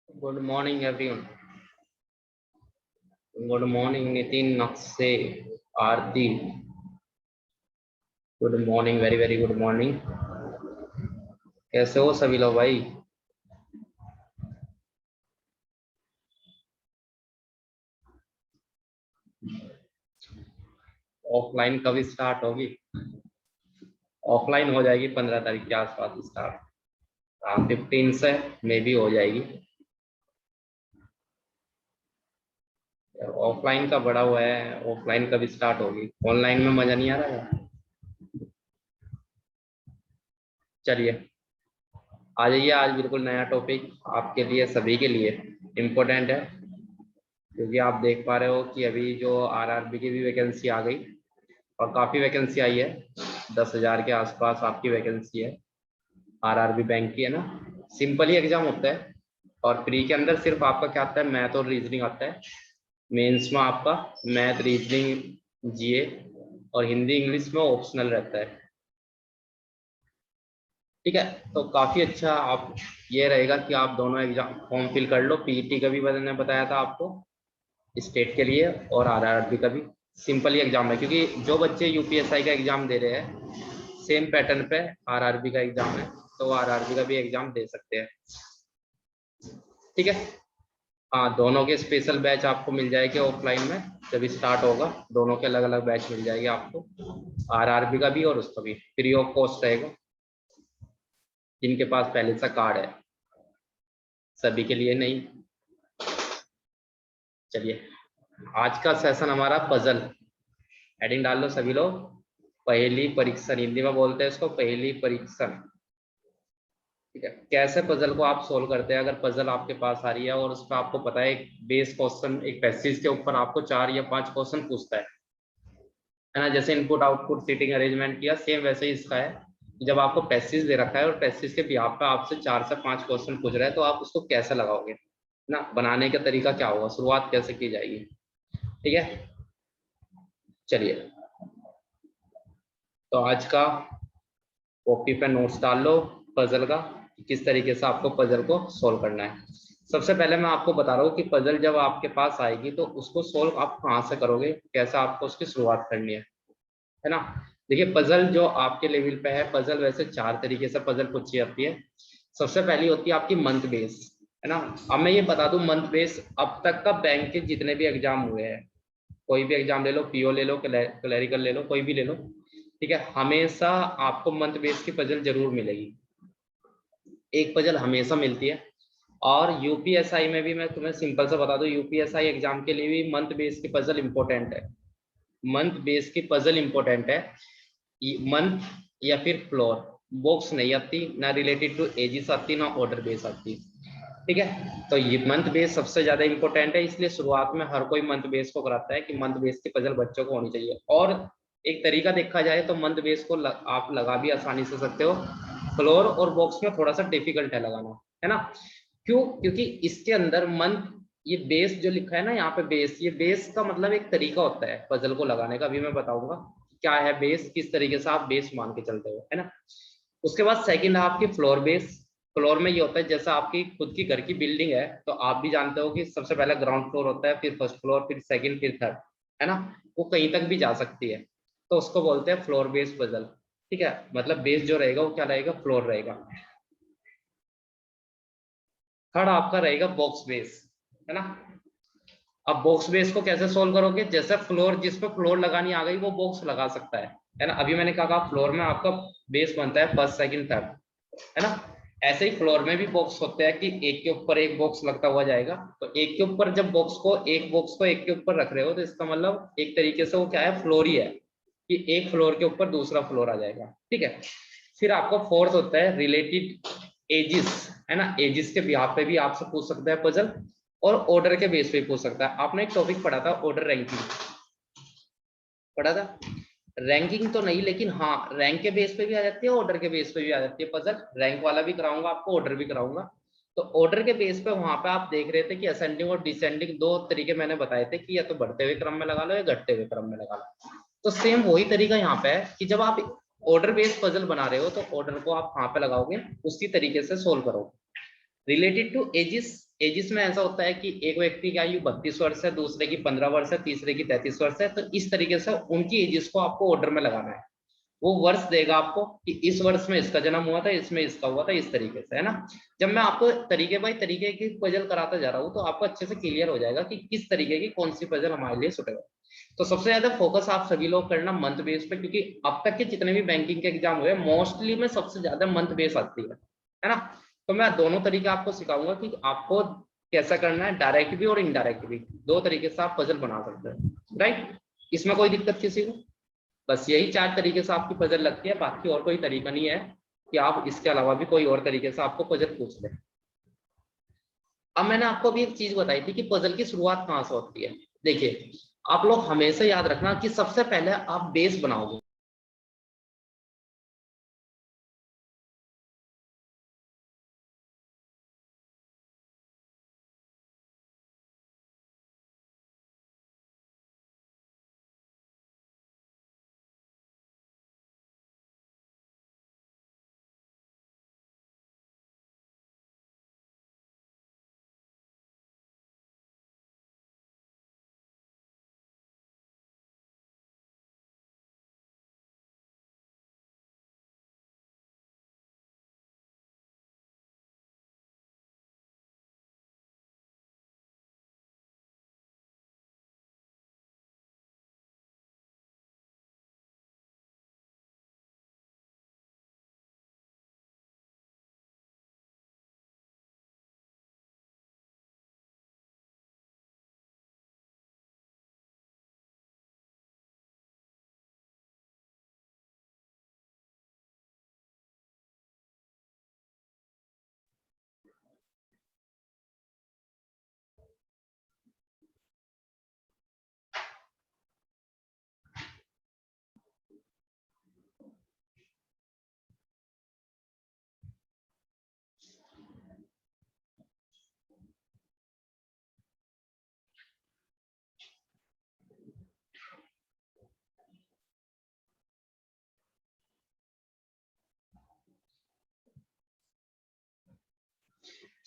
Good morning, everyone. Good morning, Nitin, Nakshe, Aarti. Good morning, very very good morning. कैसे हो सभी लोग भाई? ऑफलाइन कब स्टार्ट होगी? ऑफलाइन हो जाएगी 15 तारीख के आसपास स्टार्ट। हाँ, 15 से मे भी हो जाएगी। ऑफलाइन का बड़ा हुआ है, ऑफलाइन कब स्टार्ट होगी? ऑनलाइन में मजा नहीं आ रहा है। चलिए आ जाइए, आज बिल्कुल नया टॉपिक आपके लिए, सभी के लिए इम्पोर्टेंट है, क्योंकि आप देख पा रहे हो कि अभी जो आरआरबी की भी वैकेंसी आ गई और काफ़ी वैकेंसी आई है। 10,000 के आसपास आपकी वैकेंसी है। आरआरबी बैंक की है ना। सिंपल ही एग्जाम होता है और प्री के अंदर सिर्फ आपका क्या आता है, मैथ और रीजनिंग आता है। मेंस में आपका मैथ, रीजनिंग, जीए और हिंदी इंग्लिश में ऑप्शनल रहता है। ठीक है, तो काफ़ी अच्छा आप ये रहेगा कि आप दोनों एग्जाम फॉर्म फिल कर लो। पीईटी का भी मैंने बताया था आपको स्टेट के लिए, और आरआरबी का भी। सिंपल ही एग्जाम है, क्योंकि जो बच्चे यूपीएसआई का एग्जाम दे रहे हैं सेम पैटर्न पे आरआरबी का एग्जाम है, तो आरआरबी का भी एग्जाम दे सकते हैं। ठीक है। हाँ, दोनों के स्पेशल बैच आपको मिल जाएंगे ऑफलाइन में। जब स्टार्ट होगा दोनों के अलग अलग बैच मिल जाएंगे आपको, आरआरबी का भी और उसका भी फ्री ऑफ कॉस्ट रहेगा, जिनके पास पहले से कार्ड है। सभी के लिए नहीं। चलिए, आज का सेशन हमारा पजल। हेडिंग डाल लो सभी लोग। पहली परीक्षण, हिंदी में बोलते हैं इसको पहली परीक्षण। ठीक है, कैसे पजल को आप सोल्व करते हैं? अगर पजल आपके पास आ रही है और उसका आपको पता है एक बेस क्वेश्चन, एक पैसेज के ऊपर आपको 4 या 5 क्वेश्चन पूछता है ना। जैसे इनपुट आउटपुट सीटिंग अरेंजमेंट किया, सेम वैसे ही इसका है। जब आपको पैसेज दे रखा है और पैसेज के बिहाफ पे आपसे 4 से 5 क्वेश्चन पूछ रहा है, तो आप उसको कैसे लगाओगे ना? बनाने का तरीका क्या होगा, शुरुआत कैसे की जाएगी? ठीक है, चलिए। तो आज का कॉपी पे नोट्स डाल लो पजल का, किस तरीके से आपको पजल को सोल्व करना है। सबसे पहले मैं आपको बता रहा हूँ कि पजल जब आपके पास आएगी तो उसको सोल्व आप कहाँ से करोगे, कैसे आपको उसकी शुरुआत करनी है ना। देखिए, पजल जो आपके लेवल पे है, पजल वैसे 4 तरीके से पजल पूछी जाती है। सबसे पहली होती है आपकी मंथ बेस, है ना। अब मैं ये बता दूं, मंथ बेस अब तक का बैंक के जितने भी एग्जाम हुए हैं, कोई भी एग्जाम ले लो, पीओ ले लो, क्लैरिकल ले लो, कोई भी ले लो, ठीक है, हमेशा आपको मंथ बेस की पजल जरूर मिलेगी। एक पजल हमेशा मिलती है। और यूपीएसआई में भी मैं तुम्हें सिंपल से बता दूं, यूपीएसआई एग्जाम के लिए भी मंथ बेस की पजल इंपॉर्टेंट है। मंथ बेस की पजल इंपॉर्टेंट है। मंथ या फिर फ्लोर, बॉक्स नहीं आती ना, रिलेटेड टू एजिस आती ना, ऑर्डर बेस आती। ठीक है, तो ये मंथ बेस सबसे ज्यादा इंपॉर्टेंट है, इसलिए शुरुआत में हर कोई मंथ बेस को कराता है कि मंथ बेस की पजल बच्चों को होनी चाहिए। और एक तरीका देखा जाए तो मंथ बेस को आप लगा भी आसानी से सकते हो। फ्लोर और बॉक्स में थोड़ा सा डिफिकल्ट है लगाना, है ना। क्यों? क्योंकि इसके अंदर मंथ, ये बेस जो लिखा है ना यहाँ पे, बेस, ये बेस का मतलब एक तरीका होता है पजल को लगाने का। अभी मैं बताऊंगा क्या है बेस, किस तरीके से आप बेस मान के चलते हो, है ना। उसके बाद सेकंड है आपकी फ्लोर बेस। फ्लोर में ये होता है जैसा आपकी खुद की घर की बिल्डिंग है, तो आप भी जानते हो कि सबसे पहले ग्राउंड फ्लोर होता है, फिर फर्स्ट फ्लोर, फिर सेकंड, फिर थर्ड, है ना। वो कहीं तक भी जा सकती है, तो उसको बोलते हैं फ्लोर बेस पजल। ठीक है, मतलब बेस जो रहेगा वो क्या रहेगा, फ्लोर रहेगा। थर्ड आपका रहेगा बॉक्स बेस, है ना। अब बॉक्स बेस को कैसे सोल्व करोगे? जैसे फ्लोर, जिस पे फ्लोर लगानी आ गई वो बॉक्स लगा सकता है ना। अभी मैंने कहा फ्लोर में आपका बेस बनता है फर्स्ट, सेकंड, थर्ड, है ना। ऐसे ही फ्लोर में भी बॉक्स होते हैं कि एक के ऊपर एक बॉक्स लगता हुआ जाएगा। तो एक के ऊपर जब बॉक्स को एक के ऊपर रख रहे हो, तो इसका मतलब एक तरीके से वो क्या है, फ्लोर ही है, कि एक फ्लोर के ऊपर दूसरा फ्लोर आ जाएगा। ठीक है, फिर आपका फोर्थ होता है रिलेटेड एजिस, है ना। एजिस के बिहाफ पे भी आपसे पूछ सकता है पजल, और ऑर्डर के बेस पे पूछ सकता है। आपने एक टॉपिक पढ़ा था ऑर्डर रैंकिंग, पढ़ा था। रैंकिंग तो नहीं, लेकिन हाँ रैंक के बेस पे भी आ जाती है, ऑर्डर के बेस पे भी आ जाती है पजल। रैंक वाला भी कराऊंगा आपको, ऑर्डर भी कराऊंगा। तो ऑर्डर के बेस पे वहां पे आप देख रहे थे कि असेंडिंग और डिसेंडिंग दो तरीके मैंने बताए थे, कि या तो बढ़ते हुए क्रम में लगा लो या घटते हुए क्रम में लगा लो। तो सेम वही तरीका यहाँ पे है कि जब आप ऑर्डर बेस्ड पजल बना रहे हो, तो ऑर्डर को आप कहाँ पे लगाओगे, उसी तरीके से सोल्व करोगे। रिलेटेड टू एजिस, एजिस में ऐसा होता है कि एक व्यक्ति की आयु 32 वर्ष है, दूसरे की 15 वर्ष है, तीसरे की 33 वर्ष है, तो इस तरीके से उनकी एजिस को आपको ऑर्डर में लगाना है। वो वर्ष देगा आपको कि इस वर्ष में इसका जन्म हुआ था, इसमें इसका हुआ था, इस तरीके से, है ना। जब मैं आपको तरीके बाय तरीके की पजल कराता जा रहा हूँ तो आपको अच्छे से क्लियर हो जाएगा कि किस तरीके की कौन सी पजल हमारे लिए सुटेबल। तो सबसे ज्यादा फोकस आप सभी लोग करना मंथ बेस पे, क्योंकि अब तक के जितने भी बैंकिंग के एग्जाम हुए मोस्टली में सबसे ज्यादा मंथ बेस आती है ना। तो मैं दोनों तरीके आपको सिखाऊंगा कि आपको कैसा करना है, डायरेक्ट भी और इनडायरेक्ट भी, दो तरीके से आप पजल बना सकते हैं, राइट। इसमें कोई दिक्कत किसी को? बस यही 4 तरीके से आपकी पजल लगती है, बाकी और कोई तरीका नहीं है कि आप इसके अलावा भी कोई और तरीके से आपको पजल पूछ लें। अब मैंने आपको अभी एक चीज बताई थी कि पजल की शुरुआत कहाँ से होती है। देखिए, आप लोग हमेशा याद रखना कि सबसे पहले आप बेस बनाओगे।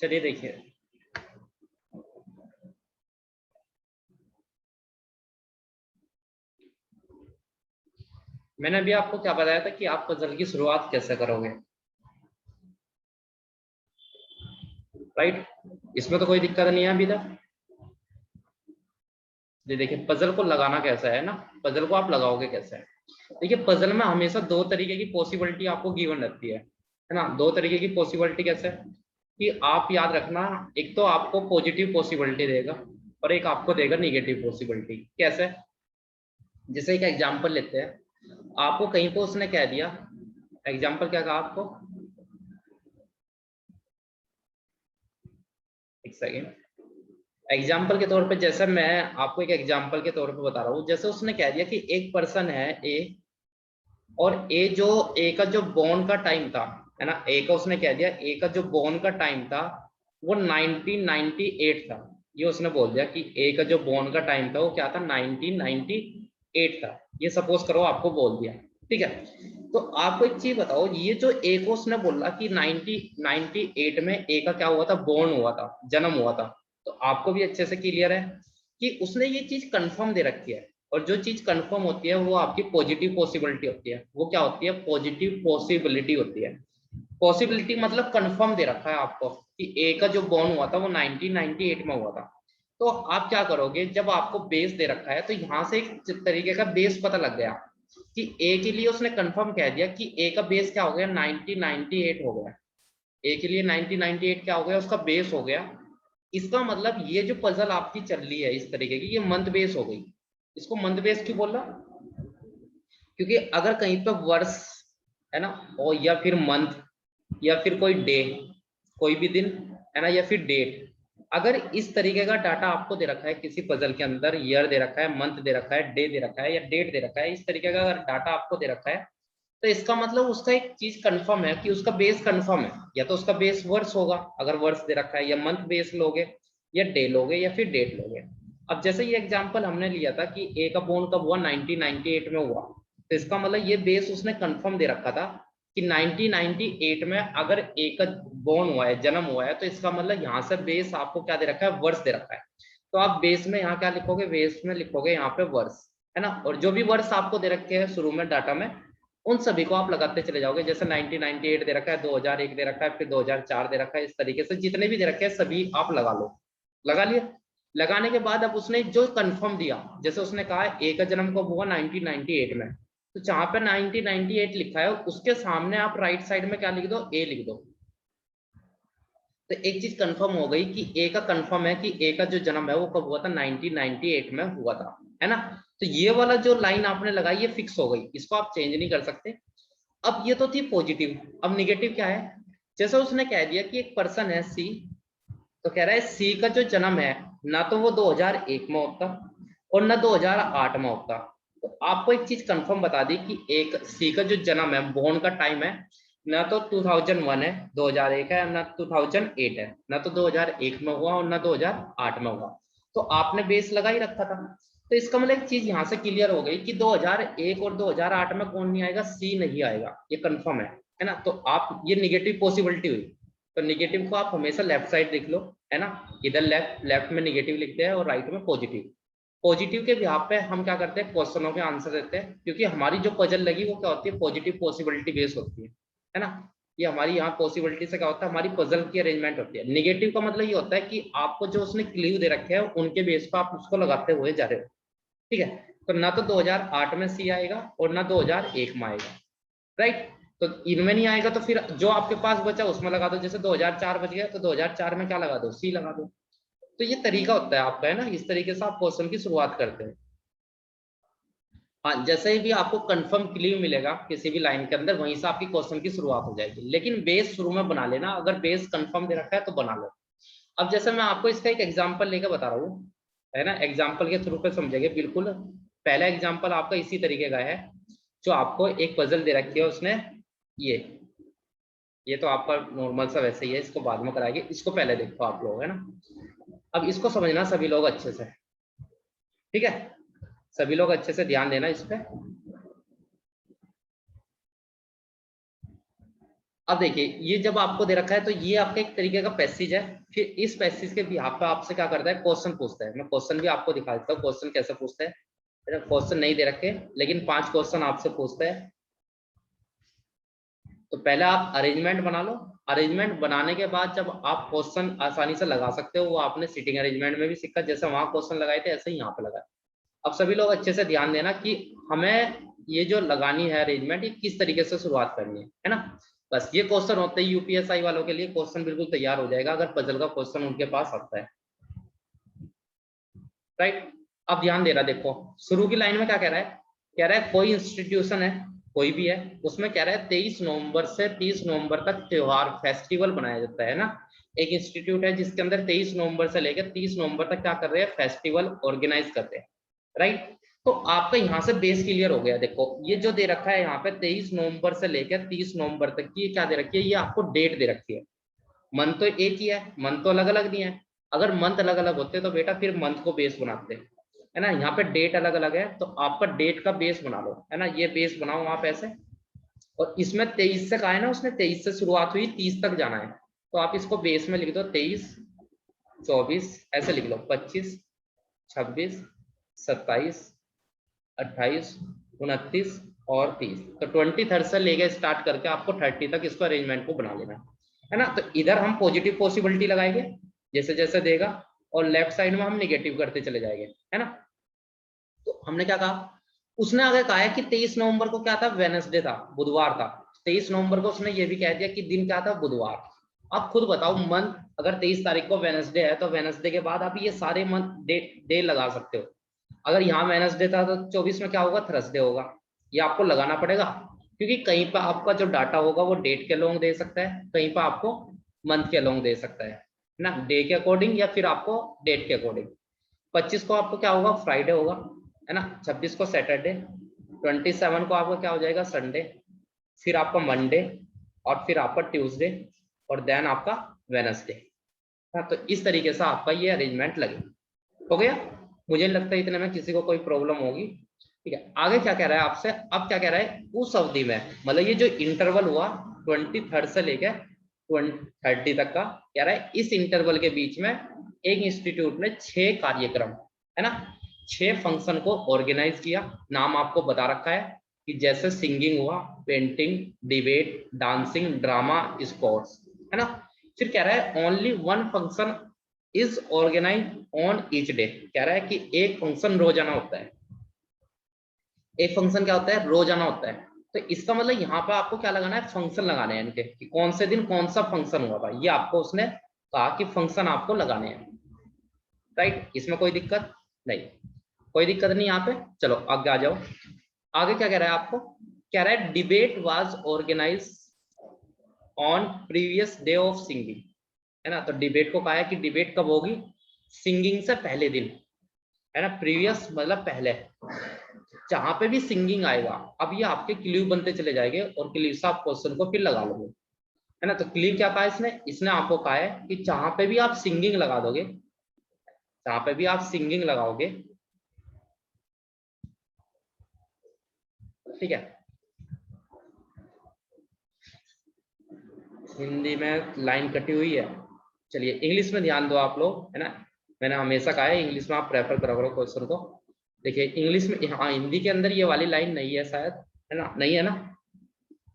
चलिए देखिए, मैंने अभी आपको क्या बताया था कि आप पजल की शुरुआत कैसे करोगे, राइट। इसमें तो कोई दिक्कत नहीं है अभी तक। ये देखिए, पजल को लगाना कैसा है ना, पजल को आप लगाओगे कैसे है। देखिए, पजल में हमेशा दो तरीके की पॉसिबिलिटी आपको गिवन रहती है ना। दो तरीके की पॉसिबिलिटी कैसे है कि आप याद रखना, एक तो आपको पॉजिटिव पॉसिबिलिटी देगा और एक आपको देगा निगेटिव पॉसिबिलिटी। कैसे? जैसे एक एग्जांपल लेते हैं, आपको कहीं पर उसने कह दिया, एग्जांपल क्या कहा आपको, एक सेकेंड, एग्जाम्पल के तौर पे, जैसे मैं आपको एक एग्जाम्पल के तौर पे बता रहा हूँ, जैसे उसने कह दिया कि एक पर्सन है ए, और ए जो ए का जो बॉर्न का टाइम था, है ना, ए का उसने कह दिया ए का जो बॉर्न का टाइम था वो 1998 था। ये उसने बोल दिया कि ए का जो बॉर्न का टाइम था वो क्या था, 1998 था। ये सपोज करो आपको बोल दिया, ठीक है। तो आपको एक चीज बताओ, ये जो ए को उसने बोला कि 1998 में ए का क्या हुआ था, बॉर्न हुआ था, जन्म हुआ था, तो आपको भी अच्छे से क्लियर है कि उसने ये चीज कंफर्म दे रखी है। और जो चीज कंफर्म होती है वो आपकी पॉजिटिव पॉसिबिलिटी होती है। वो क्या होती है, पॉजिटिव पॉसिबिलिटी होती है। पॉसिबिलिटी मतलब कंफर्म दे रखा है आपको कि ए का जो बॉर्न हुआ था वो 1998 में हुआ था। तो आप क्या करोगे, जब आपको बेस दे रखा है तो यहाँ से एक तरीके का बेस पता लग गया कि ए के लिए उसने कंफर्म कह दिया कि ए का बेस क्या हो गया, 1998 हो गया। ए के लिए 1998 क्या हो गया, उसका बेस हो गया। इसका मतलब ये जो पजल आपकी चल रही है इस तरीके की, ये मंथ बेस हो गई। इसको मंथ बेस क्यों बोला, क्योंकि अगर कहीं पे वर्ष, है ना, और या फिर मंथ, या फिर कोई डे, कोई भी दिन, है ना, या फिर डेट, अगर इस तरीके का डाटा आपको दे रखा है किसी पजल के अंदर, ईयर दे रखा है, मंथ दे रखा है, डे दे रखा है, या डेट दे रखा है, इस तरीके का अगर डाटा आपको दे रखा है, तो इसका मतलब उसका एक चीज कंफर्म है कि उसका बेस कंफर्म है। या तो उसका बेस वर्ष होगा अगर वर्ष दे रखा है, या मंथ बेस लोगे, या डे लोगे, या फिर डेट लोगे। अब जैसे ये एग्जांपल हमने लिया था कि ए का बोर्न कब हुआ, 1998 में हुआ, तो इसका मतलब ये बेस उसने कंफर्म दे रखा था कि 1998 में अगर एक बोर्न हुआ है, जन्म हुआ है, तो इसका मतलब यहाँ से बेस आपको क्या दे रखा है, वर्ष दे रखा है। तो आप बेस में यहाँ क्या लिखोगे, बेस में लिखोगे यहाँ पे वर्ष, है ना। और जो भी वर्ष आपको दे रखे हैं शुरू में डाटा में, उन सभी को आप लगाते चले जाओगे। जैसे 1998 दे रखा है, 2001 दे रखा है, फिर 2004 दे रखा है, इस तरीके से जितने भी दे रखे हैं सभी आप लगा लो। लगा लिए, लगाने के बाद अब उसने जो कंफर्म दिया, जैसे उसने कहा ए का जन्म कब हुआ, 1998 में, तो जहां पे 1998 लिखा है उसके सामने आप राइट साइड में क्या लिख दो, ए लिख दो। तो एक चीज कंफर्म हो गई कि ए का कंफर्म है कि ए का जो जन्म है वो कब हुआ था, 1998 में हुआ था, है ना। तो ये वाला जो लाइन आपने लगाई ये फिक्स हो गई, इसको आप चेंज नहीं कर सकते। अब ये तो थी पॉजिटिव, अब निगेटिव क्या है, जैसे उसने कह दिया कि एक पर्सन है सी, तो कह रहा है सी का जो जन्म है ना तो वो 2001 में होता और ना 2008 में होता। तो आपको एक चीज कंफर्म बता दी कि एक सी का जो जन्म है, बोर्न का टाइम है, ना तो 2001 है, 2001 है, ना 2008 है, ना तो 2001 में हुआ और ना 2008 में हुआ। तो आपने बेस लगा ही रखा था। तो इसका मतलब एक चीज यहाँ से क्लियर हो गई कि 2001 और 2008 में कौन नहीं आएगा, सी नहीं आएगा, ये कंफर्म है ना। तो आप ये निगेटिव पॉसिबिलिटी हुई, तो निगेटिव को आप हमेशा लेफ्ट साइड लिख लो, है ना। इधर लेफ्ट लेफ्ट में निगेटिव लिखते हैं और राइट में पॉजिटिव। पॉजिटिव के बिहाफ पे हम क्या करते हैं, क्वेश्चनों के आंसर देते हैं, क्योंकि हमारी जो पजल लगी वो क्या होती है, पॉजिटिव पॉसिबिलिटी बेस होती है ना। ये हमारी यहाँ पॉसिबिलिटी से क्या होता है, हमारी पजल की अरेंजमेंट होती है। निगेटिव का मतलब ये होता है कि आपको जो उसने क्लू दे रखे हैं उनके बेस पर आप उसको लगाते हुए जा रहे हो, ठीक है। तो ना तो 2008 में सी आएगा और ना 2001 में आएगा, राइट। तो इनमें नहीं आएगा तो फिर जो आपके पास बचा उसमें लगा दो। जैसे 2004 बच गया तो 2004 में क्या लगा दो, सी लगा दो। तो ये तरीका होता है आपका, है ना। इस तरीके से आप क्वेश्चन की शुरुआत करते हैं। हाँ, जैसे ही भी आपको कंफर्म क्लू मिलेगा किसी भी लाइन के अंदर, वहीं से आपकी क्वेश्चन की शुरुआत हो जाएगी। लेकिन बेस शुरू में बना लेना, अगर बेस कंफर्म दे रखा है तो बना लो। अब जैसे मैं आपको इसका एक एग्जांपल लेकर बता रहा हूँ, है ना, एग्जांपल के थ्रू पे समझेंगे बिल्कुल। पहला एग्जांपल आपका इसी तरीके का है, जो आपको एक पजल दे रखी है उसने, ये ये तो आपका नॉर्मल सा वैसे ही है, इसको बाद में कराएंगे, इसको पहले देखो आप लोग, है ना। अब इसको समझना सभी लोग अच्छे से, ठीक है, सभी लोग अच्छे से ध्यान देना इस पे। अब देखिए, ये जब आपको दे रखा है तो ये आपका एक तरीके का पैसेज है। फिर इस पैसेज के बिहाफ पे आपसे क्या करता है, क्वेश्चन पूछता है। मैं क्वेश्चन भी आपको दिखा देता हूँ क्वेश्चन कैसे पूछता है। क्वेश्चन नहीं दे रखे लेकिन 5 क्वेश्चन आपसे पूछता है। तो पहले आप अरेंजमेंट बना लो। अरेंजमेंट बनाने के बाद जब आप क्वेश्चन आसानी से लगा सकते हो, वो आपने सिटिंग अरेंजमेंट में भी सीखा, जैसे वहां क्वेश्चन लगाए थे ऐसे ही यहाँ पे लगाए। अब सभी लोग अच्छे से ध्यान देना कि हमें ये जो लगानी है अरेंजमेंट, ये किस तरीके से शुरुआत करनी है ना। बस ये क्वेश्चन होते हैं यूपीएसआई वालों के लिए, क्वेश्चन बिल्कुल तैयार हो जाएगा अगर पजल का क्वेश्चन उनके पास आता है, राइट। अब ध्यान दे रहा, देखो शुरू की लाइन में क्या कह रहा है, कह रहा है कोई इंस्टीट्यूशन है, कोई भी है, उसमें कह रहा है 23 नवंबर से 30 नवंबर तक त्योहार फेस्टिवल बनाया जाता है ना। एक इंस्टीट्यूट है जिसके अंदर 23 नवंबर से लेकर 30 नवंबर तक क्या कर रहे हैं, फेस्टिवल ऑर्गेनाइज करते हैं, राइट। तो आपका यहाँ से बेस क्लियर हो गया। देखो ये जो दे रखा है यहाँ पे 23 नवंबर से लेकर 30 नवंबर तक की, ये क्या दे रखी है, ये आपको डेट दे रखी है। मंथ तो एक ही है, मंथ तो अलग अलग नहीं है। अगर मंथ अलग अलग होते तो बेटा फिर मंथ को बेस बनाते, है ना। यहाँ पे डेट अलग अलग है तो आपका डेट का बेस बना लो, है ना। ये बेस बनाओ आप ऐसे, और इसमें 23 से कहा है ना उसने, 23 से शुरुआत हुई 30 तक जाना है, तो आप इसको बेस में लिख दो 23, 24 ऐसे लिख लो, 25, 26, 27, 28, 29 और 30। तो 23 से लेके स्टार्ट करके आपको 30 तक इसको अरेंजमेंट को बना लेना है ना। तो इधर हम पॉजिटिव पॉसिबिलिटी लगाएंगे जैसे जैसे देगा, और लेफ्ट साइड में हम निगेटिव करते चले जाएंगे, है ना। तो हमने क्या कहा, उसने आगे कहा है कि 23 नवंबर को क्या था, वेडनेसडे था, बुधवार था। 23 नवंबर को उसने ये भी कह दिया कि दिन क्या था, बुधवार। आप खुद बताओ, मंथ अगर 23 तारीख को वेडनेसडे है तो वेडनेसडे के बाद आप ये सारे मंथ डे लगा सकते हो। अगर यहाँ वेडनेसडे था तो 24 में क्या होगा, थर्सडे होगा। ये आपको लगाना पड़ेगा, क्योंकि कहीं पर आपका जो डाटा होगा वो डेट के अलोंग दे सकता है, कहीं पर आपको मंथ के अलोंग दे सकता है ना, डे के अकॉर्डिंग या फिर आपको डेट के अकॉर्डिंग। 25 को आपको क्या होगा, फ्राइडे होगा, है ना। 26 को सैटरडे, 27 को आपका क्या हो जाएगा, संडे, फिर आपका मंडे, और फिर आपका ट्यूसडे, और देन आपका वेडनेसडे। हाँ, तो इस तरीके से आपका ये अरेंजमेंट लगे, हो गया। मुझे नहीं लगता इतने में किसी को कोई प्रॉब्लम होगी। ठीक है, आगे क्या कह रहा है आपसे, अब क्या कह रहा है, उस अवधि में, मतलब ये जो इंटरवल हुआ 23 से लेकर 30 तक का, कह रहा है इस इंटरवल के बीच में एक इंस्टीट्यूट ने 6 कार्यक्रम, है ना, 6 फंक्शन को ऑर्गेनाइज किया। नाम आपको बता रखा है कि जैसे सिंगिंग हुआ, painting, debate, dancing, drama, sports, है ना। फिर कह रहा है only one function is organise on each day, कह रहा है कि एक फंक्शन रोजाना होता है। एक फंक्शन क्या होता है, रोजाना होता है। तो इसका मतलब यहाँ पे आपको क्या लगाना है, फंक्शन लगाने हैं इनके, कि कौन से दिन कौन सा फंक्शन हुआ था, ये आपको उसने कहा कि फंक्शन आपको लगाने हैं। राइट, इसमें कोई दिक्कत नहीं, कोई दिक्कत नहीं यहाँ पे। चलो आगे आ जाओ। आगे क्या कह रहा है आपको, कह रहा है debate was organise on previous day of singing, है ना। तो डिबेट को कहा है कि डिबेट कब होगी, सिंगिंग से पहले दिन, है ना। प्रीवियस मतलब पहले, जहां पे भी सिंगिंग आएगा, अब ये आपके क्ल्यू बनते चले जाएंगे और क्ल्यू से आप क्वेश्चन को फिर लगा लोगे, है ना। तो क्ल्यू क्या कहा इसने, इसने आपको कहा है कि जहां पे भी आप सिंगिंग लगा दोगे, जहां पे भी आप सिंगिंग लगाओगे, ठीक है। हिंदी में लाइन कटी हुई है, चलिए इंग्लिश में ध्यान दो आप लोग, है ना। मैंने हमेशा कहा है इंग्लिश में आप प्रेफर करा करो क्वेश्चन को। देखिए इंग्लिश में, हाँ हिंदी के अंदर ये वाली लाइन नहीं है शायद, है ना, नहीं है ना।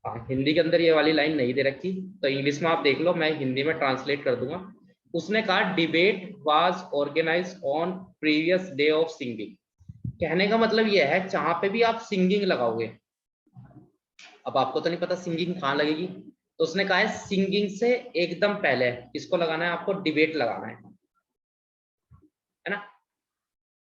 हाँ हिंदी के अंदर ये वाली लाइन नहीं दे रखी, तो इंग्लिश में आप देख लो, मैं हिंदी में ट्रांसलेट कर दूंगा। उसने कहा debate was organise on previous day of singing, कहने का मतलब ये है जहां पे भी आप सिंगिंग लगाओगे, अब आपको तो नहीं पता सिंगिंग कहाँ लगेगी, तो उसने कहा है सिंगिंग से एकदम पहले इसको लगाना है, आपको डिबेट लगाना है ना,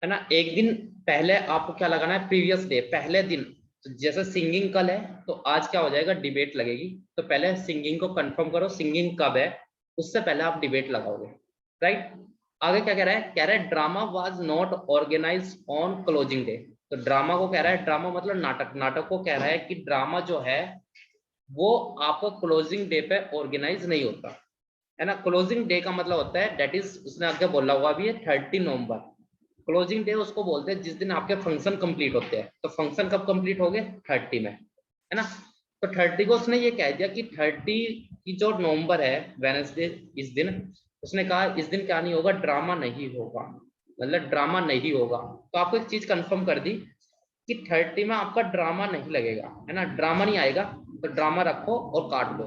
है ना। एक दिन पहले आपको क्या लगाना है, प्रीवियस डे, पहले दिन। तो जैसे सिंगिंग कल है तो आज क्या हो जाएगा, डिबेट लगेगी। तो पहले सिंगिंग को कंफर्म करो, सिंगिंग कब है, उससे पहले आप डिबेट लगाओगे। राइट, आगे क्या कह रहा है, कह रहा है drama was not organise on closing day. तो ड्रामा को कह रहा है, ड्रामा मतलब नाटक, नाटक को कह रहा है कि ड्रामा जो है वो आपको क्लोजिंग डे पे ऑर्गेनाइज नहीं होता, है ना। क्लोजिंग डे का मतलब होता है दैट इज, उसने आगे बोला हुआ भी है 30 नवंबर। क्लोजिंग डे उसको बोलते हैं जिस दिन आपके फंक्शन कंप्लीट होते हैं। तो फंक्शन कब कंप्लीट हो गए, 30 में, है ना। तो 30 को उसने ये कह दिया कि 30 की जो नवंबर है वेडनेसडे, इस दिन उसने कहा इस दिन क्या नहीं होगा, ड्रामा नहीं होगा, मतलब ड्रामा नहीं होगा। तो आपको एक चीज कंफर्म कर दी कि 30 में आपका ड्रामा नहीं लगेगा, है ना, ड्रामा नहीं आएगा। तो ड्रामा रखो और काट दो,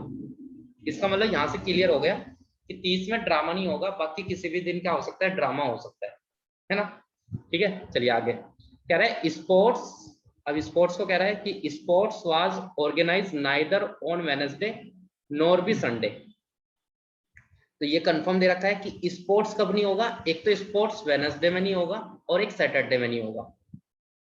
इसका मतलब यहाँ से क्लियर हो गया कि 30 में ड्रामा नहीं होगा, बाकी किसी भी दिन क्या हो सकता है, ड्रामा हो सकता है ना। ठीक है, चलिए आगे कह रहा है स्पोर्ट्स। अब स्पोर्ट्स को कह रहा है कि sports was organise neither on Wednesday nor be Sunday. तो ये कंफर्म दे रखा है कि स्पोर्ट्स कब नहीं होगा, एक तो स्पोर्ट्स वेडनेसडे में नहीं होगा और एक सैटरडे में नहीं होगा।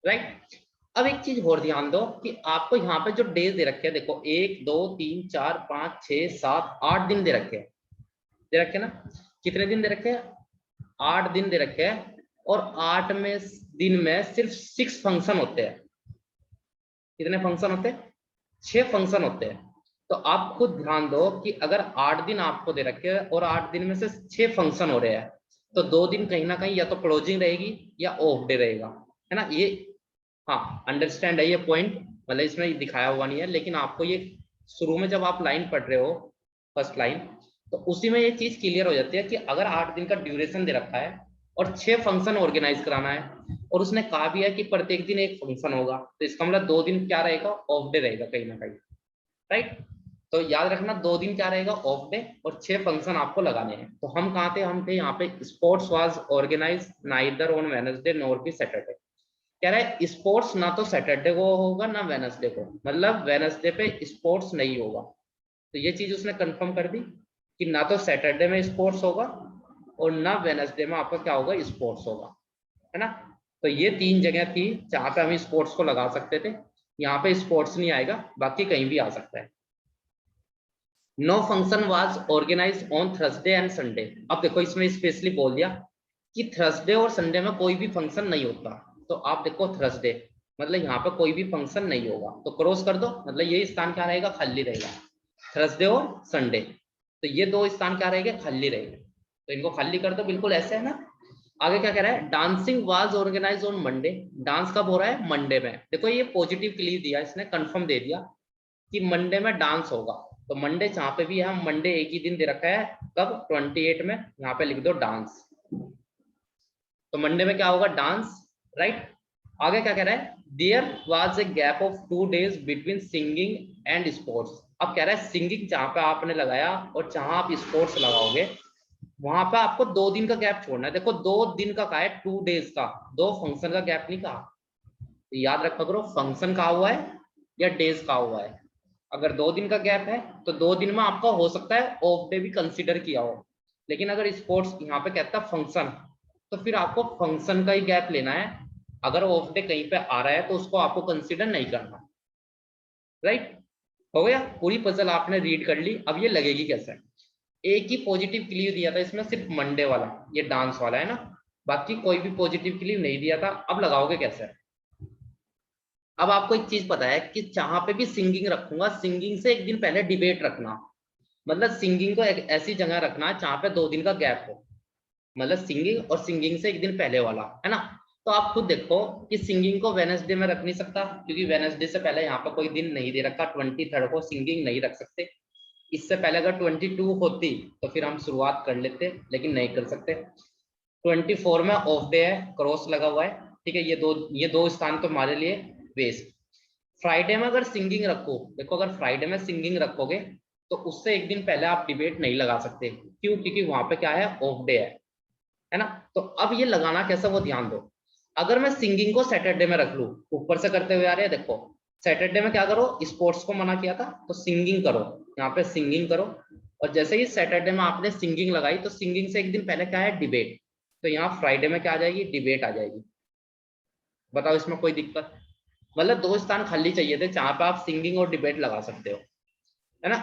राइट, अब एक चीज और ध्यान दो कि आपको यहाँ पे जो डेज दे रखे हैं, देखो 1 2 3 4 5 6 7 8 दिन दे रखे हैं, दे रखे ना, कितने दिन दे रखे हैं, 8 दिन दे रखे हैं। और 8 में दिन में सिर्फ 6 फंक्शन होते हैं। कितने फंक्शन होते हैं, 6 फंक्शन होते हैं। तो आप खुद ध्यान दो कि अगर 8 दिन आपको दे रखे हैं और 8 दिन में से 6 फंक्शन हो रहे हैं, तो 2 दिन कहीं ना कहीं या तो क्लोजिंग रहेगी या ऑफ डे रहेगा, है ना। ये हाँ अंडरस्टैंड है ये पॉइंट, मतलब इसमें दिखाया हुआ नहीं है, लेकिन आपको ये शुरू में जब आप लाइन पढ़ रहे हो, फर्स्ट लाइन, तो उसी में ये चीज क्लियर हो जाती है कि अगर 8 दिन का ड्यूरेशन दे रखा है और 6 फंक्शन ऑर्गेनाइज कराना है, और उसने कहा भी है कि प्रत्येक दिन एक फंक्शन होगा, तो इसका मतलब 2 दिन क्या रहेगा, ऑफ डे रहेगा कहीं ना कहीं। राइट, तो याद रखना 2 दिन क्या रहेगा, ऑफ डे, और 6 फंक्शन आपको लगाने हैं। तो हम कहाँ थे, हम थे यहाँ पे sports was organise neither on Wednesday nor be Saturday. कह रहा है स्पोर्ट्स ना तो सैटरडे को होगा ना वेडनेसडे को, मतलब वेडनेसडे पे स्पोर्ट्स नहीं होगा। तो ये चीज उसने कंफर्म कर दी कि ना तो सैटरडे में स्पोर्ट्स होगा और ना वेडनेसडे में आपका क्या होगा, स्पोर्ट्स होगा, है ना। तो ये 3 जगह थी जहां पे हम स्पोर्ट्स को लगा सकते थे। यहाँ पे स्पोर्ट्स नहीं आएगा, बाकी कहीं भी आ सकता है। No function was organise on Thursday and Sunday. अब देखो इसमें स्पेशली बोल दिया कि थर्सडे और संडे में कोई भी फंक्शन नहीं होता। तो आप देखो थर्सडे मतलब यहाँ पे कोई भी फंक्शन नहीं होगा, तो क्रॉस कर दो, मतलब ये स्थान क्या रहेगा, खाली रहेगा, थर्सडे और संडे। तो ये 2 स्थान क्या रहेंगे, खाली रहेंगे, तो इनको खाली कर दो, बिल्कुल ऐसे है ना। आगे क्या कह रहा है, dancing was organise on Monday, dance कब हो रहा है, मंडे में। देखो ये पॉजिटिव क्लियर दिया, इसने कंफर्म दे दिया कि मंडे में डांस होगा। तो मंडे जहाँ पे भी है, मंडे एक ही दिन दे रखा है, कब, 28 में, यहाँ पे लिख दो डांस। तो मंडे में क्या होगा, डांस, राइट। आगे क्या कह रहा है, there was a gap of 2 days between singing and sports. अब कह रहा है सिंगिंग जहाँ पे आपने लगाया और जहां आप स्पोर्ट्स लगाओगे वहां पे आपको 2 दिन का गैप छोड़ना है। देखो 2 दिन का है, 2 days का, दो फंक्शन का गैप नहीं कहा। तो याद रखा करो, फंक्शन कहा हुआ है या डेज कहा हुआ है। अगर 2 दिन का गैप है तो 2 दिन में आपका हो सकता है ऑफ डे भी कंसीडर किया हो, लेकिन अगर स्पोर्ट्स यहाँ पे कहता है फंक्शन, तो फिर आपको फंक्शन का ही गैप लेना है। अगर ऑफ डे कहीं पे आ रहा है तो उसको आपको कंसीडर नहीं करना, राइट। हो गया, पूरी पजल आपने रीड कर ली। अब ये लगेगी कैसे, एक ही पॉजिटिव क्लीव दिया था इसमें, सिर्फ मंडे वाला, ये डांस वाला है ना, बाकी कोई भी पॉजिटिव क्लीव नहीं दिया था। अब लगाओगे कैसे, अब आपको एक चीज पता है कि जहां पे भी सिंगिंग रखूंगा, सिंगिंग से एक दिन पहले डिबेट रखना। मतलब सिंगिंग को एक ऐसी जगह रखना है जहां पे 2 दिन का गैप हो, मतलब सिंगिंग और सिंगिंग से एक दिन पहले वाला, है ना। तो आप खुद देखो कि सिंगिंग को वेनसडे में रख नहीं सकता, क्योंकि वेनसडे से पहले यहाँ पे कोई दिन नहीं दे रखा, 23 को सिंगिंग नहीं रख सकते। इससे पहले अगर 22 होती तो फिर हम शुरुआत कर लेते, लेकिन नहीं कर सकते। 24 में ऑफ डे है, क्रॉस लगा हुआ है, ठीक है। ये दो स्थान तो हमारे लिए वेस्ट। फ्राइडे में अगर सिंगिंग रखो, देखो अगर फ्राइडे में सिंगिंग रखोगे तो उससे एक दिन पहले आप डिबेट नहीं लगा सकते, क्यों, क्योंकि वहां पे क्या है, ऑफ डे है ना। तो अब ये लगाना कैसा, वो ध्यान दो। अगर मैं सिंगिंग को सैटरडे में रख लूं, ऊपर से करते हुए आ रहे हैं, देखो सैटरडे में क्या करो, स्पोर्ट्स को मना किया था तो सिंगिंग करो, यहाँ पे सिंगिंग करो। और जैसे ही सैटरडे में आपने सिंगिंग लगाई तो सिंगिंग से एक दिन पहले क्या है, डिबेट। तो यहाँ फ्राइडे में क्या आ जाएगी, डिबेट आ जाएगी। बताओ इसमें कोई दिक्कत, मतलब 2 स्थान खाली चाहिए थे जहां पे आप सिंगिंग और डिबेट लगा सकते हो, है ना।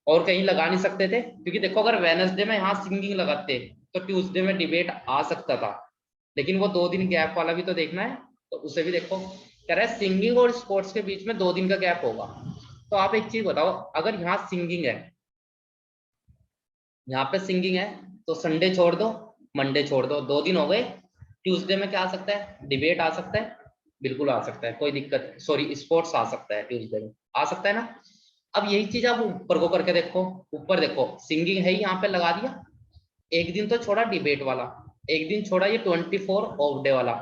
और कहीं लगा नहीं सकते थे, क्योंकि देखो अगर वेनसडे में यहाँ सिंगिंग लगाते तो ट्यूसडे में डिबेट आ सकता था, लेकिन वो 2 दिन गैप वाला भी तो देखना है। तो उसे भी देखो, कह रहा है सिंगिंग और स्पोर्ट्स के बीच में 2 दिन का गैप होगा। तो आप एक चीज बताओ, अगर यहाँ सिंगिंग है, यहाँ पे सिंगिंग है, तो संडे छोड़ दो, मंडे छोड़ दो, 2 दिन हो गए। ट्यूसडे में क्या आ सकता है, डिबेट आ सकता है, बिल्कुल आ सकता है, कोई दिक्कत, सॉरी स्पोर्ट्स आ सकता है, ट्यूसडे में आ सकता है ना। अब यही चीज आप ऊपर को करके देखो, ऊपर देखो सिंगिंग है, यहाँ पे लगा दिया, एक दिन तो छोड़ा डिबेट वाला, एक दिन छोड़ा ये 24 ऑफ डे वाला।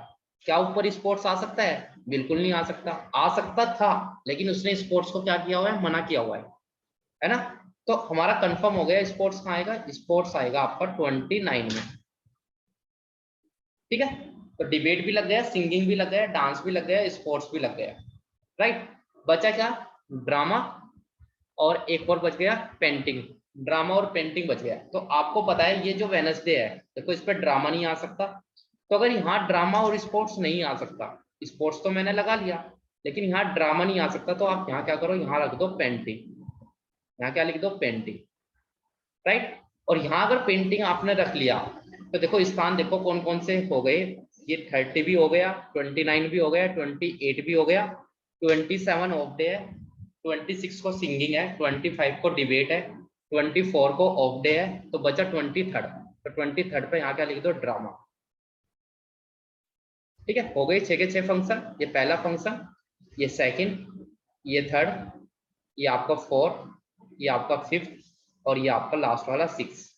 क्या ऊपर स्पोर्ट्स आ सकता है, बिल्कुल नहीं आ सकता। आ सकता था, लेकिन उसने स्पोर्ट्स को क्या किया हुआ है, मना किया हुआ है ना। तो हमारा कंफर्म हो गया, स्पोर्ट्स कहाँ आएगा, स्पोर्ट्स आएगा आपका 29 में, ठीक है। तो डिबेट भी लग गया, सिंगिंग भी लग गया, डांस भी लग गया, स्पोर्ट्स भी लग गया, राइट। बचा क्या, ड्रामा, और एक और बच गया पेंटिंग। ड्रामा और पेंटिंग बच गया। तो आपको पता है ये जो वेनसडे है, देखो इस पर ड्रामा नहीं आ सकता। तो अगर यहाँ ड्रामा और स्पोर्ट्स नहीं आ सकता, स्पोर्ट्स तो मैंने लगा लिया, लेकिन यहाँ ड्रामा नहीं आ सकता, तो आप यहाँ क्या करो, यहाँ रख दो पेंटिंग, यहाँ क्या लिख दो, पेंटिंग, राइट। और यहाँ अगर पेंटिंग आपने रख लिया तो देखो स्थान देखो कौन कौन से हो गए, ये 30 भी हो गया, 29 भी हो गया, 28 भी हो गया, 27 ऑफ डे है, 26 को सिंगिंग है, 25 को डिबेट है, 24 को ऑफ डे है, तो बचा 23। तो 23 पे यहाँ क्या लिख दो, ड्रामा, ठीक है। हो गए 6 के 6 फंक्शन, ये पहला फंक्शन, ये सेकंड, ये थर्ड, ये आपका फोर्थ, ये आपका फिफ्थ, और ये आपका लास्ट वाला 6।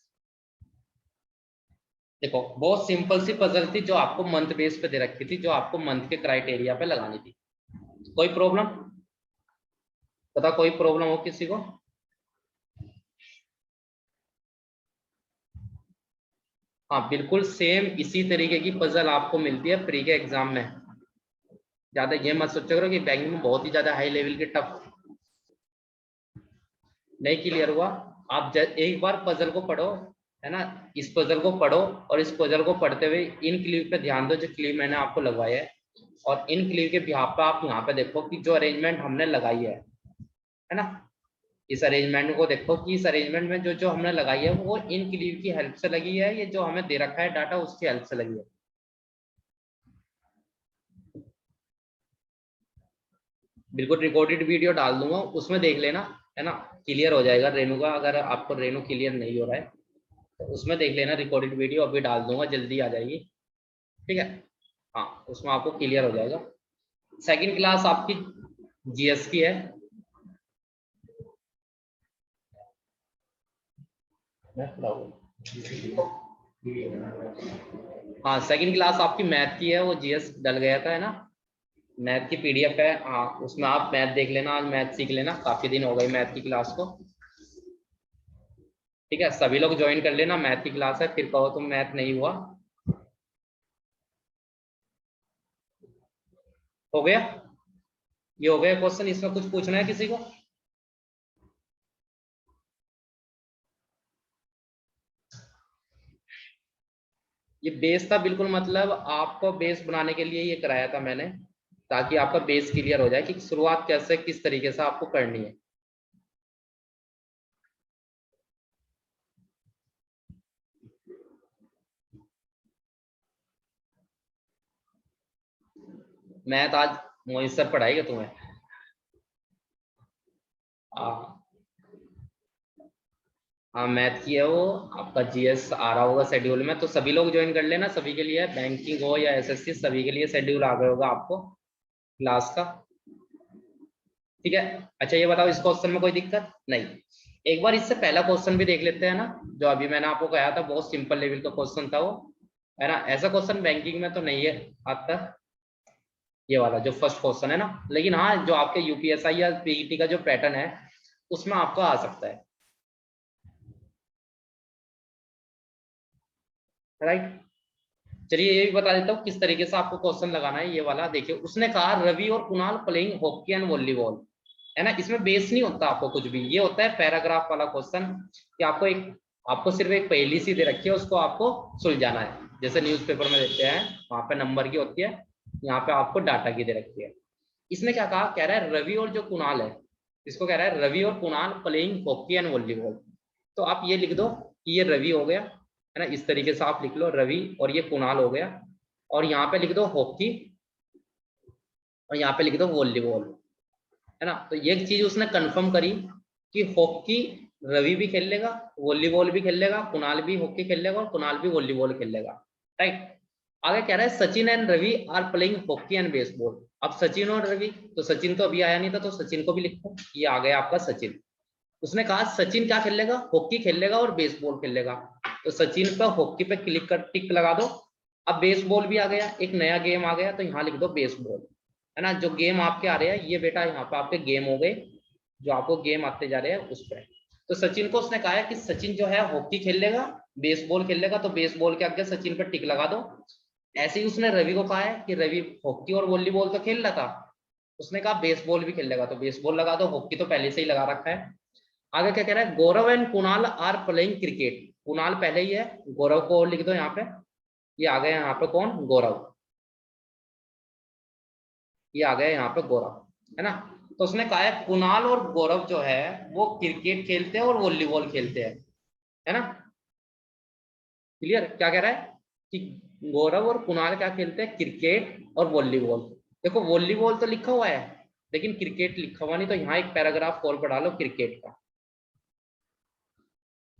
देखो बहुत सिंपल सी पजल थी, जो आपको मंथ बेस पे दे रखी थी, जो आपको मंथ के क्राइटेरिया पे लगानी थी। कोई प्रॉब्लम, पता कोई प्रॉब्लम हो किसी को। हाँ बिल्कुल सेम इसी तरीके की पजल आपको मिलती है प्री के एग्जाम में। ज्यादा ये मत सोचो करो कि बैंक में बहुत ही ज्यादा हाई लेवल के टफ नहीं क्लियर हुआ। आप एक बार पजल को पढ़ो, है ना, इस पजल को पढ़ो, और इस पजल को पढ़ते हुए इन क्लिप पे ध्यान दो जो क्लिप मैंने आपको लगवाया है, और इन क्लिप के बिहाफ पे आप यहाँ पे देखो कि जो अरेंजमेंट हमने लगाई है ना, इस अरेंजमेंट को देखो कि इस अरेंजमेंट में जो जो हमने लगाई है वो इन क्लिप की हेल्प से लगी है, ये जो हमें दे रखा है डाटा उसकी हेल्प से लगी है। बिल्कुल रिकॉर्डेड वीडियो डाल दूंगा, उसमें देख लेना, है ना, क्लियर हो जाएगा रेनू का, अगर आपको रेनू क्लियर नहीं हो रहा है तो उसमें देख लेना, रिकॉर्डेड वीडियो अभी डाल दूंगा, जल्दी आ जाएगी। ठीक है, हाँ उसमें आपको क्लियर हो जाएगा। सेकंड क्लास आपकी जीएस की है। हाँ सेकंड क्लास आपकी मैथ की है, वो जीएस डल गया था है ना, मैथ की पीडीएफ है। हाँ उसमें आप मैथ देख लेना, आज मैथ सीख लेना, काफी दिन हो गए मैथ की क्लास को। ठीक है, सभी लोग ज्वाइन कर लेना, मैथ की क्लास है, फिर कहो तुम मैथ नहीं हुआ। हो गया, ये हो गया क्वेश्चन, इसमें कुछ पूछना है किसी को? ये बेस था बिल्कुल, मतलब आपको बेस बनाने के लिए ये कराया था मैंने, ताकि आपका बेस क्लियर हो जाए कि शुरुआत कैसे किस तरीके से आपको करनी है। मैथ आज मोहित सर पढ़ाएगा तुम्हें? हाँ, हाँ मैथ की है वो। आपका जीएस आ रहा होगा शेड्यूल में, तो सभी लोग ज्वाइन कर लेना, सभी के लिए, बैंकिंग हो या एसएससी, सभी के लिए शेड्यूल आ गया होगा आपको क्लास का। ठीक है, अच्छा ये बताओ, इस क्वेश्चन में कोई दिक्कत नहीं? एक बार इससे पहला क्वेश्चन भी देख लेते हैं ना, जो अभी मैंने आपको कहा था, बहुत सिंपल लेवल का क्वेश्चन था वो, है ना। ऐसा क्वेश्चन बैंकिंग में तो नहीं है आता, ये वाला जो फर्स्ट क्वेश्चन है ना, लेकिन हाँ जो आपके यूपीएसआई या पीईटी का जो पैटर्न है उसमें आपको आ सकता है, राइट। चलिए ये भी बता देता हूँ किस तरीके से आपको क्वेश्चन लगाना है। ये वाला देखिए, उसने कहा रवि और Kunal playing hockey and volleyball, है ना। इसमें बेस नहीं होता आपको कुछ भी, ये होता है पैराग्राफ वाला क्वेश्चन, कि आपको सिर्फ एक पहेली सी दे रखी है, उसको आपको सुलझाना है, जैसे न्यूज़पेपर में देते हैं, वहां पे नंबर की होती है, यहाँ पे आपको डाटा की दे रखी है। इसने क्या कहा, कह रहा है रवि और जो कुणाल है, इसको कह रहा है रवि और Kunal playing hockey and volleyball. तो आप ये लिख दो कि ये रवि हो गया, है ना, इस तरीके से आप लिख लो रवि, और ये कुणाल हो गया, और यहाँ पे लिख दो हॉकी, और यहाँ पे लिख दो वॉलीबॉल, है ना। तो ये चीज उसने कंफर्म करी कि हॉकी रवि भी खेल लेगा, वॉलीबॉल भी खेल लेगा, कुणाल भी हॉकी खेल लेगा और कुणाल भी वॉलीबॉल खेल लेगा, राइट। आगे कह रहा है Sachin and Ravi are playing hockey and baseball. अब सचिन और रवि, तो सचिन तो अभी आया नहीं था, तो सचिन को भी लिखो, ये आ गया आपका सचिन। उसने कहा सचिन क्या खेल लेगा, हॉकी खेल लेगा और बेसबॉल खेल लेगा, तो सचिन का हॉकी पे क्लिक कर टिक लगा दो। अब बेसबॉल भी आ गया, एक नया गेम आ गया, तो यहाँ लिख दो बेसबॉल, है ना। जो गेम आपके आ रहे हैं ये बेटा यहाँ पे आपके गेम हो गए, जो आपको गेम आते जा रहे हैं उस पर। तो सचिन को उसने कहा है कि सचिन जो है हॉकी खेल लेगा, बेसबॉल खेल लेगा, तो बेसबॉल के आगे सचिन पर टिक लगा दो। ऐसे ही उसने रवि को कहा है कि रवि हॉकी और वॉलीबॉल तो खेल रहा था, उसने कहा बेसबॉल भी खेल लेगा, तो बेसबॉल लगा दो, हॉकी तो पहले से ही लगा रखा है। आगे क्या कह रहा है, Gaurav and Kunal are playing cricket. Kunal पहले ही है, गौरव को लिख दो यहाँ पे, ये आ गया यहाँ पे कौन, गौरव, ये आ गया यहाँ पे गौरव, है ना। तो उसने कहा है कुणाल और गौरव जो है वो क्रिकेट खेलते हैं और वॉलीबॉल खेलते हैं, है ना। क्लियर, क्या कह रहा है कि गौरव और कुणाल क्या खेलते हैं, क्रिकेट और वॉलीबॉल। देखो वॉलीबॉल तो लिखा हुआ है, लेकिन क्रिकेट लिखा हुआ नहीं, तो यहाँ एक पैराग्राफ और बढ़ा लो क्रिकेट का।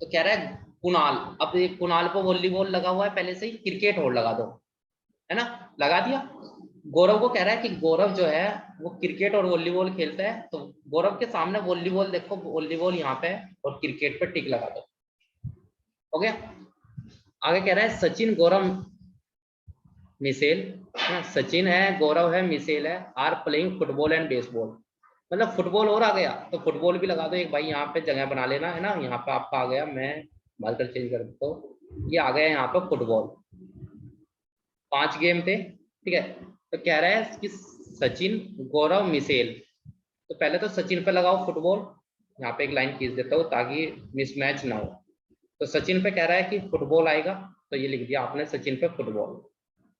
तो कह रहा है कुणाल, अब ये कुणाल को वॉलीबॉल लगा हुआ है पहले से ही, क्रिकेट और लगा दो, है ना, लगा दिया। गौरव को कह रहा है कि गौरव जो है वो क्रिकेट और वॉलीबॉल खेलता है, तो गौरव के सामने वॉलीबॉल देखो, वॉलीबॉल यहाँ पे है, और क्रिकेट पे टिक लगा दो, हो गया। आगे कह रहा है सचिन गौरव मिसेल, सचिन है, गौरव है, मिसेल है, are playing football and baseball. मतलब फुटबॉल और आ गया, तो फुटबॉल भी लगा दो एक भाई, यहाँ पे जगह बना लेना, है ना। यहाँ पे आपका आ गया, मैं मार्कर चेंज कर देता हूँ, ये आ गया यहाँ पे फुटबॉल। 5 गेम थे, ठीक है। तो कह रहा है कि सचिन गौरव मिसेल, तो पहले तो सचिन पे लगाओ फुटबॉल, यहाँ पे एक लाइन खींच देता हूँ ताकि मिसमैच ना हो। तो सचिन पे कह रहा है कि फुटबॉल आएगा, तो ये लिख दिया आपने सचिन पे फुटबॉल,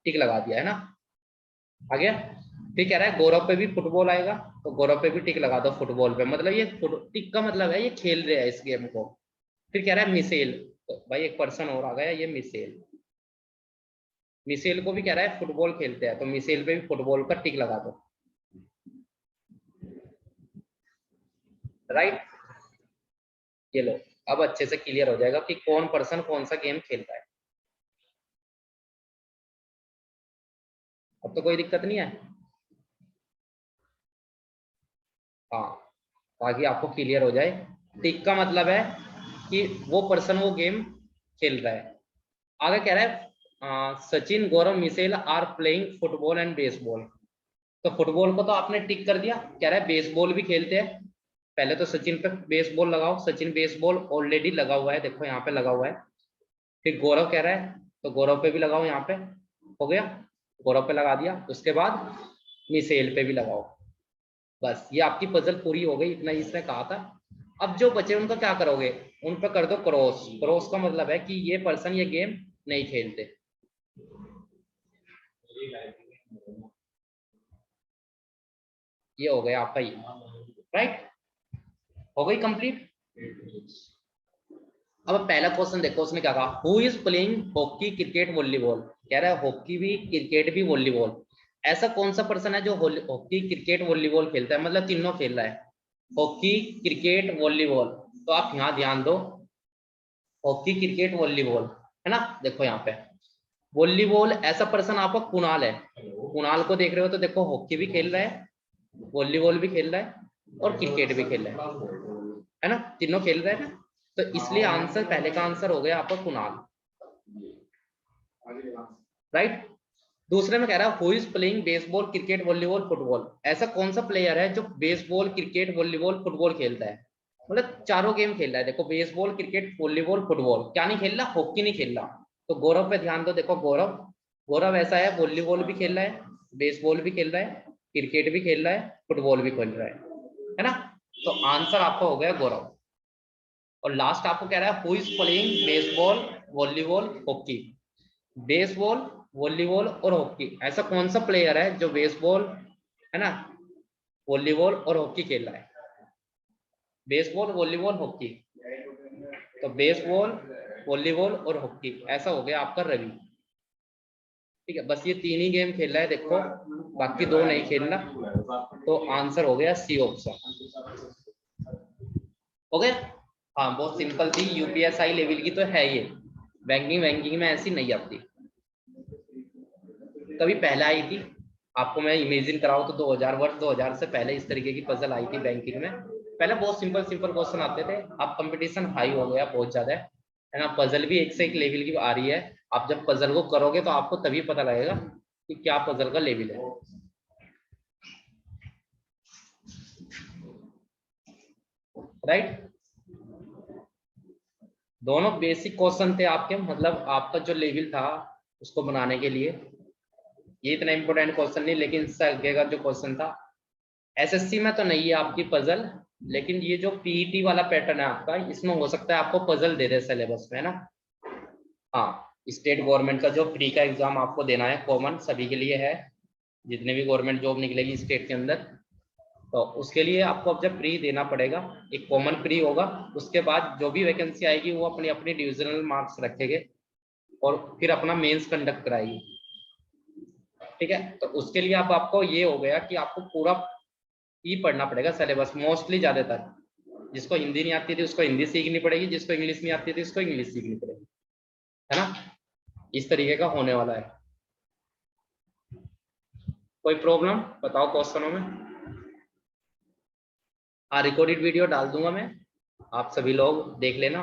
टिक लगा दिया, है ना, आ गया। फिर कह रहा है गौरव पे भी फुटबॉल आएगा, तो गौरव पे भी टिक लगा दो फुटबॉल पे, मतलब ये टिक का मतलब है ये खेल रहे हैं इस गेम को। फिर कह रहा है मिसेल, तो भाई एक पर्सन और आ गया, ये मिसेल, मिसेल को भी कह रहा है फुटबॉल खेलते हैं, तो मिसेल पे भी फुटबॉल का टिक लगा दो, राइट। ये लो, अब अच्छे से क्लियर हो जाएगा कि कौन पर्सन कौन सा गेम खेलता है। अब तो कोई दिक्कत नहीं है। हाँ, ताकि आपको क्लियर हो जाए। टिक का मतलब है कि वो पर्सन वो गेम खेल रहा है। आगे कह रहा है Sachin, Gaurav, Michelle are playing football and baseball. तो फुटबॉल को तो आपने टिक कर दिया। कह रहा है बेसबॉल भी खेलते हैं। पहले तो सचिन पे बेसबॉल लगाओ, सचिन बेसबॉल ऑलरेडी लगा हुआ है, देखो यहाँ पे लगा हुआ है। फिर गौरव कह रहा है तो गौरव पे भी लगाओ, यहाँ पे हो गया, गौरव पे लगा दिया। उसके बाद मिसेल पे भी लगाओ। बस ये आपकी पजल पूरी हो गई, इतना ही इसने कहा था। अब जो बचे उनका क्या करोगे, उन पर कर दो क्रॉस। क्रॉस का मतलब है कि ये पर्सन ये गेम नहीं खेलते। ये हो गया आपका ये, राइट, हो गई कंप्लीट। अब पहला क्वेश्चन देखो, उसने क्या कहा, who is playing hockey, cricket, volleyball. कह रहा है हॉकी भी, क्रिकेट भी, वॉलीबॉल। ऐसा कौन सा पर्सन है जो हॉकी, क्रिकेट, वॉलीबॉल खेलता है, मतलब तीनों खेल रहा है, हॉकी, क्रिकेट, वॉलीबॉल। तो आप यहाँ ध्यान दो, हॉकी, क्रिकेट, वॉलीबॉल, है ना। देखो यहाँ पे वॉलीबॉल, ऐसा पर्सन आपका कुणाल है। कुणाल को देख रहे हो तो देखो हॉकी भी खेल रहा है, वॉलीबॉल भी खेल रहा है और क्रिकेट भी खेल रहा है ना, तीनों खेल रहे हैं ना। तो इसलिए आंसर, पहले का आंसर हो गया आपका कुणाल, राइट। दूसरे में कह रहा है who is playing baseball, cricket, volleyball, football. ऐसा कौन सा प्लेयर है जो बेसबॉल, क्रिकेट, वॉलीबॉल, फुटबॉल खेलता है, मतलब चारों गेम खेल रहा है। देखो बेसबॉल, क्रिकेट, वॉलीबॉल, फुटबॉल, क्या नहीं खेल रहा, हॉकी नहीं खेल रहा। तो गौरव पे ध्यान दो, देखो गौरव, गौरव ऐसा है वॉलीबॉल भी खेल रहा है, बेसबॉल भी खेल रहा है, क्रिकेट भी खेल रहा है, फुटबॉल भी खेल रहा है ना। तो आंसर आपका हो गया गौरव। और लास्ट आपको कह रहा है who is playing baseball, volleyball, hockey. Baseball, volleyball और हॉकी, ऐसा कौन सा प्लेयर है जो बेसबॉल, है ना, वॉलीबॉल और हॉकी खेल रहा है, बेसबॉल, वॉलीबॉल, हॉकी। तो बेसबॉल, वॉलीबॉल और हॉकी, ऐसा हो गया आपका रवि। ठीक है, बस ये तीन ही गेम खेल रहा है देखो, बाकी दो नहीं खेलना। तो आंसर हो गया सी ऑप्शन, हो गया। हाँ, बहुत सिंपल थी, यूपीएसआई लेवल की तो है ये, बैंकिंग वैंकिंग में ऐसी नहीं आती। कभी पहले आई थी, आपको मैं इमेजिन कराऊं तो 2000, वर्ष 2000 से पहले इस तरीके की पजल आई थी बैंकिंग में। पहले बहुत सिंपल सिंपल क्वेश्चन आते थे, अब कंपटीशन हाई हो गया बहुत ज्यादा, है ना। पजल भी एक से एक लेवल की आ रही है। आप जब पजल को करोगे तो आपको तभी पता लगेगा कि क्या पजल का लेवल है, राइट। दोनों बेसिक क्वेश्चन थे आपके, मतलब आपका जो लेवल था उसको बनाने के लिए। ये इतना इंपॉर्टेंट क्वेश्चन नहीं, लेकिन इससे आगे का जो क्वेश्चन था, एसएससी में तो नहीं है आपकी पजल, लेकिन ये जो पीईटी वाला पैटर्न है आपका, इसमें हो सकता है आपको पजल दे दे सिलेबस में, है ना। हाँ, स्टेट गवर्नमेंट का जो प्री का एग्जाम आपको देना है, कॉमन सभी के लिए है, जितने भी गवर्नमेंट जॉब निकलेगी स्टेट के अंदर, तो उसके लिए आपको अब जब प्री देना पड़ेगा, एक कॉमन प्री होगा। उसके बाद जो भी वैकेंसी आएगी वो अपनी अपनी डिविजनल मार्क्स रखेंगे और फिर अपना मेंस कंडक्ट कराएगी। ठीक है, तो उसके लिए अब आपको ये हो गया कि आपको पूरा ही पढ़ना पड़ेगा सिलेबस, मोस्टली ज्यादातर। जिसको हिंदी नहीं आती थी उसको हिंदी सीखनी पड़ेगी, जिसको इंग्लिश नहीं आती थी उसको इंग्लिश सीखनी पड़ेगी, है ना। इस तरीके का होने वाला है। कोई प्रॉब्लम बताओ क्वेश्चनों में। हाँ, रिकॉर्डेड वीडियो डाल दूंगा मैं, आप सभी लोग देख लेना।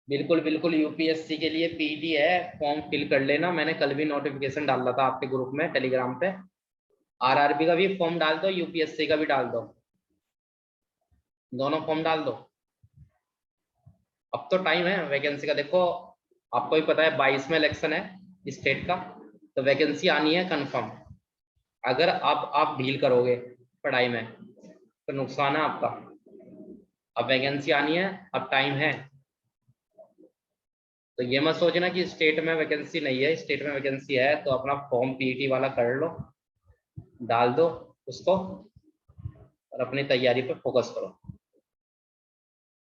बिल्कुल बिल्कुल, यूपीएससी के लिए पीटी है, फॉर्म फिल कर लेना। मैंने कल भी नोटिफिकेशन डाला था आपके ग्रुप में टेलीग्राम पे। आरआरबी का भी फॉर्म डाल दो, यूपीएससी का भी डाल दो, दोनों फॉर्म डाल दो। अब तो टाइम है वैकेंसी का, देखो आपको भी पता है 22 में इलेक्शन है स्टेट का, तो वैकेंसी आनी है कंफर्म। अगर आप ढील करोगे पढ़ाई में तो नुकसान है आपका। अब वैकेंसी आनी है, अब टाइम है। तो ये मत सोचना कि स्टेट में वैकेंसी नहीं है, स्टेट में वैकेंसी है, तो अपना फॉर्म पीईटी वाला कर लो, डाल दो उसको और अपनी तैयारी पर फोकस करो।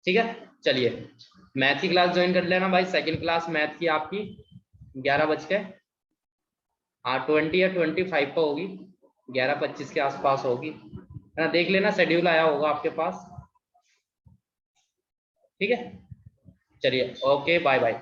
ठीक है, चलिए मैथ की क्लास ज्वाइन कर लेना भाई, सेकंड क्लास मैथ की आपकी 11 बज के, हाँ 20 या 25 पर होगी, 11:25 के आसपास होगी, है ना। देख लेना शेड्यूल आया होगा आपके पास। ठीक है, चलिए ओके बाय बाय।